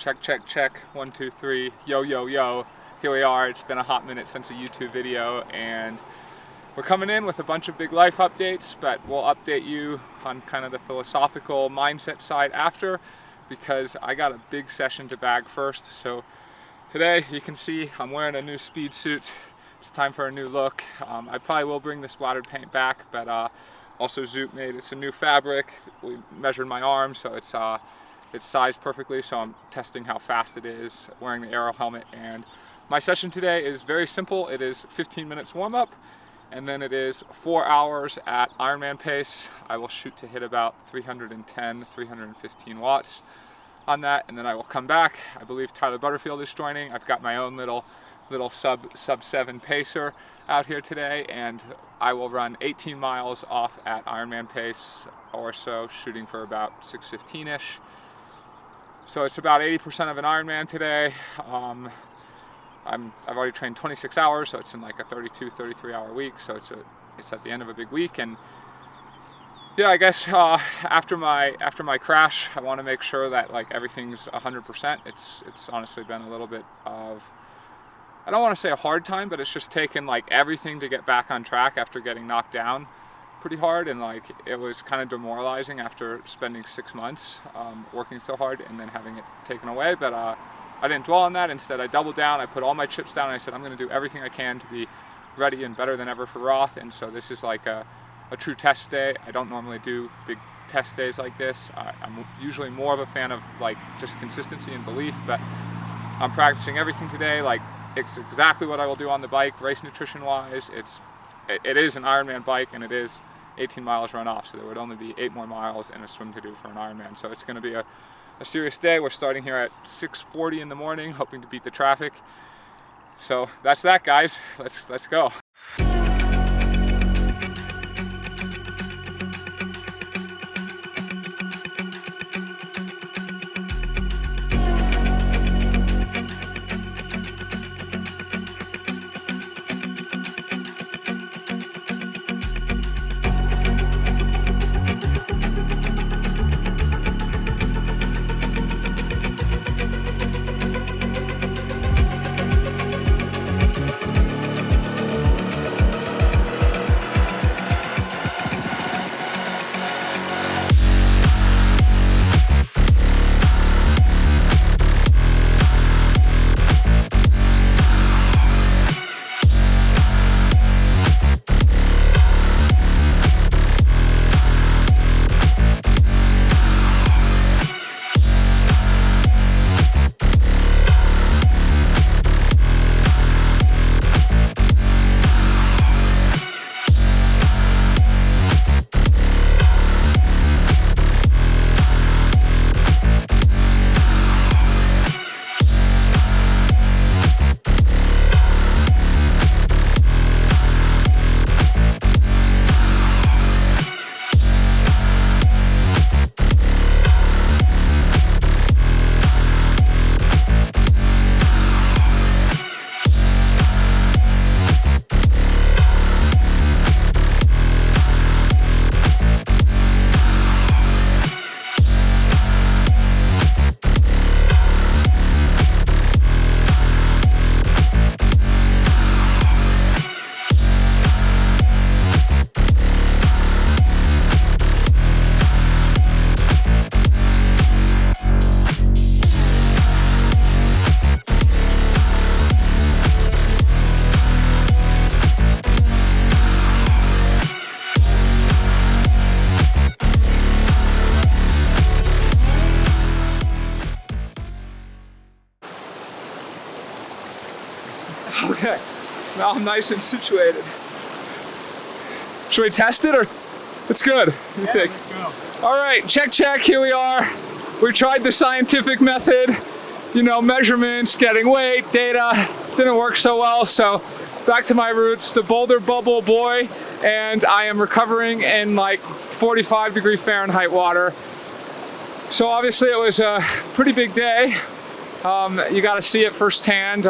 Check, check, check. 1, 2, 3. Yo, yo, yo. Here we are. It's been a hot minute since a YouTube video, and we're coming in with a bunch of big life updates, but we'll update you on kind of the philosophical mindset side after, because I got a big session to bag first. So today you can see I'm wearing a new speed suit. It's time for a new look. I probably will bring the splattered paint back, but also Zoot made it's a new fabric. We measured my arm, so it's sized perfectly, so I'm testing how fast it is wearing the aero helmet. And my session today is very simple. It is 15 minutes warm up, and then it is 4 hours at Ironman pace. I will shoot to hit about 310, 315 watts on that, and then I will come back. I believe Tyler Butterfield is joining. I've got my own little sub 7 pacer out here today, and I will run 18 miles off at Ironman pace or so, shooting for about 6:15ish. So it's about 80% of an Ironman today. I've already trained 26 hours, so it's in like a 32, 33 hour week. So it's at the end of a big week. And yeah, I guess after my crash, I want to make sure that like everything's 100%. It's honestly been a little bit of, I don't want to say a hard time, but it's just taken like everything to get back on track after getting knocked down pretty hard. And like it was kind of demoralizing after spending 6 months working so hard and then having it taken away. But I didn't dwell on that. Instead, I doubled down. I put all my chips down, and I said I'm going to do everything I can to be ready and better than ever for Roth. And so this is like a true test day. I don't normally do big test days like this. I'm usually more of a fan of like just consistency and belief, but I'm practicing everything today. Like it's exactly what I will do on the bike, race nutrition wise. It is an Ironman bike, and it is 18 miles run off, so there would only be 8 more miles and a swim to do for an Ironman. So it's going to be a serious day. We're starting here at 6:40 in the morning, hoping to beat the traffic. So that's that, guys. Let's go. Okay, now I'm nice and situated. Should we test it, or it's good? You think? Let's go. All right, check, check. Here we are. We tried the scientific method, you know, measurements, getting weight, data. Didn't work so well, so back to my roots, the Boulder Bubble boy, and I am recovering in like 45 Fahrenheit water. So obviously it was a pretty big day. You got to see it firsthand.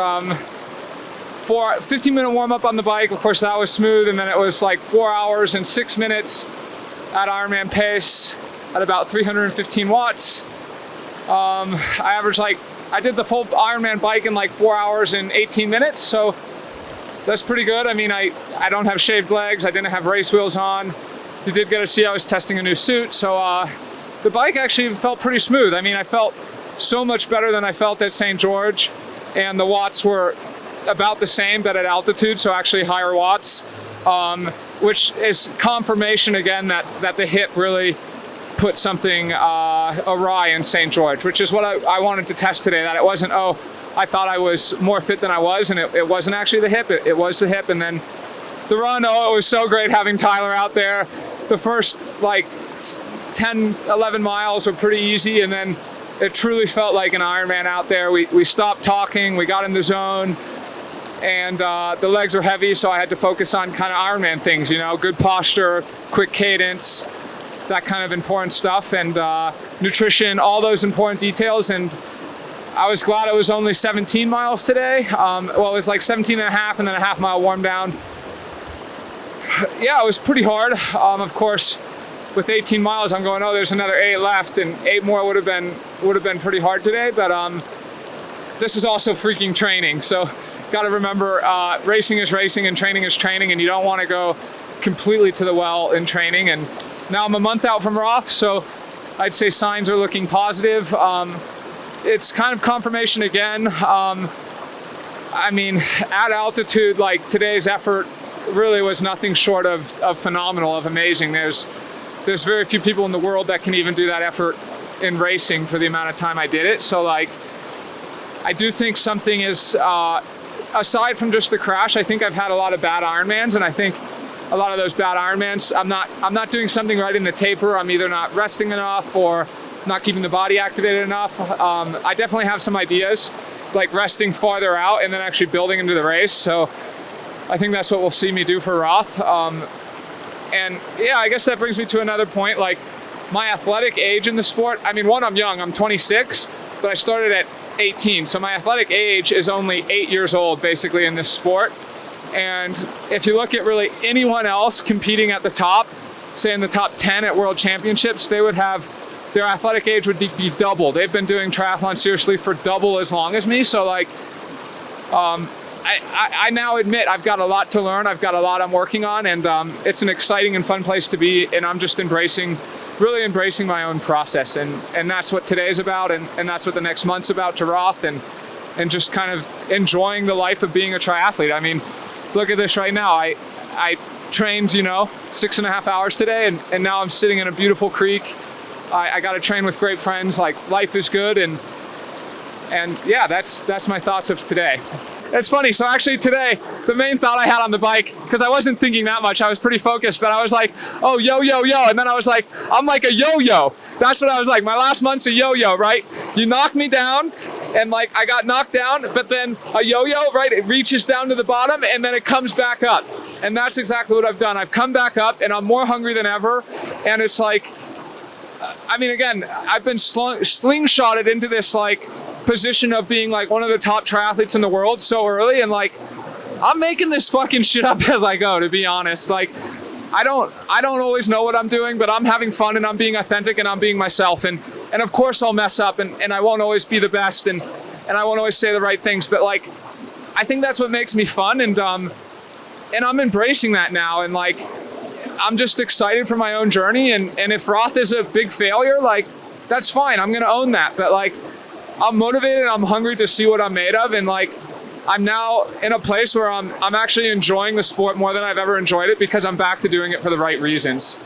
15-minute warm-up on the bike, of course that was smooth, and then it was like 4 hours and 6 minutes at Ironman pace at about 315 watts. I averaged like I did the full Ironman bike in like 4 hours and 18 minutes, so that's pretty good. I mean, I don't have shaved legs, I didn't have race wheels on. You did get to see I was testing a new suit, so the bike actually felt pretty smooth. I mean, I felt so much better than I felt at St. George, and the watts were about the same, but at altitude, so actually higher watts, which is confirmation again that the hip really put something awry in St. George, which is what I wanted to test today, that it wasn't, oh, I thought I was more fit than I was, and it wasn't actually the hip, it was the hip. And then the run, oh, it was so great having Tyler out there. The first like 10, 11 miles were pretty easy, and then it truly felt like an Ironman out there. We stopped talking, we got in the zone, and the legs were heavy, so I had to focus on kind of Ironman things, you know, good posture, quick cadence, that kind of important stuff, and nutrition, all those important details. And I was glad it was only 17 miles today. Well, it was like 17 and a half and then a half mile warm down. Yeah, it was pretty hard. Of course, with 18 miles, I'm going, oh, there's another 8 left, and 8 more would have been pretty hard today. But this is also freaking training. So got to remember, racing is racing and training is training, and you don't want to go completely to the well in training. And now I'm a month out from Roth, so I'd say signs are looking positive. It's kind of confirmation again. I mean, at altitude, like today's effort really was nothing short of phenomenal, of amazing. There's very few people in the world that can even do that effort in racing for the amount of time I did it. So like, I do think something is, aside from just the crash, I think I've had a lot of bad Ironmans, and I think a lot of those bad Ironmans, I'm not doing something right in the taper. I'm either not resting enough or not keeping the body activated enough. I definitely have some ideas, like resting farther out and then actually building into the race. So I think that's what we'll see me do for Roth. And yeah, I guess that brings me to another point, like my athletic age in the sport. I mean, one, I'm young, I'm 26, but I started at 18. So my athletic age is only 8 years old basically in this sport. And if you look at really anyone else competing at the top, say in the top 10 at World Championships, they would have, their athletic age would be double. They've been doing triathlon seriously for double as long as me. So like, I now admit I've got a lot to learn. I've got a lot I'm working on, and it's an exciting and fun place to be. And I'm just really embracing my own process. And that's what today's about. And that's what the next month's about to Roth, and just kind of enjoying the life of being a triathlete. I mean, look at this right now. I trained, 6.5 hours today, and now I'm sitting in a beautiful creek. I got to train with great friends. Like, life is good, and yeah, that's my thoughts of today. It's funny. So actually today, the main thought I had on the bike, because I wasn't thinking that much, I was pretty focused, but I was like, oh, yo, and then I was like, I'm like a yo-yo. That's what I was like. My last month's a yo-yo, right? You knock me down, and like I got knocked down, but then a yo-yo, right? It reaches down to the bottom, and then it comes back up. And that's exactly what I've done. I've come back up, and I'm more hungry than ever, and it's like, I mean, again, I've been slingshotted into this like position of being like one of the top triathletes in the world so early, and like I'm making this fucking shit up as I go, to be honest. Like I don't always know what I'm doing, but I'm having fun, and I'm being authentic, and I'm being myself, and of course I'll mess up, and I won't always be the best, and I won't always say the right things, but like I think that's what makes me fun, and I'm embracing that now, and like I'm just excited for my own journey, and if Roth is a big failure, like that's fine, I'm gonna own that, but like I'm motivated, I'm hungry to see what I'm made of, and like I'm now in a place where I'm actually enjoying the sport more than I've ever enjoyed it, because I'm back to doing it for the right reasons.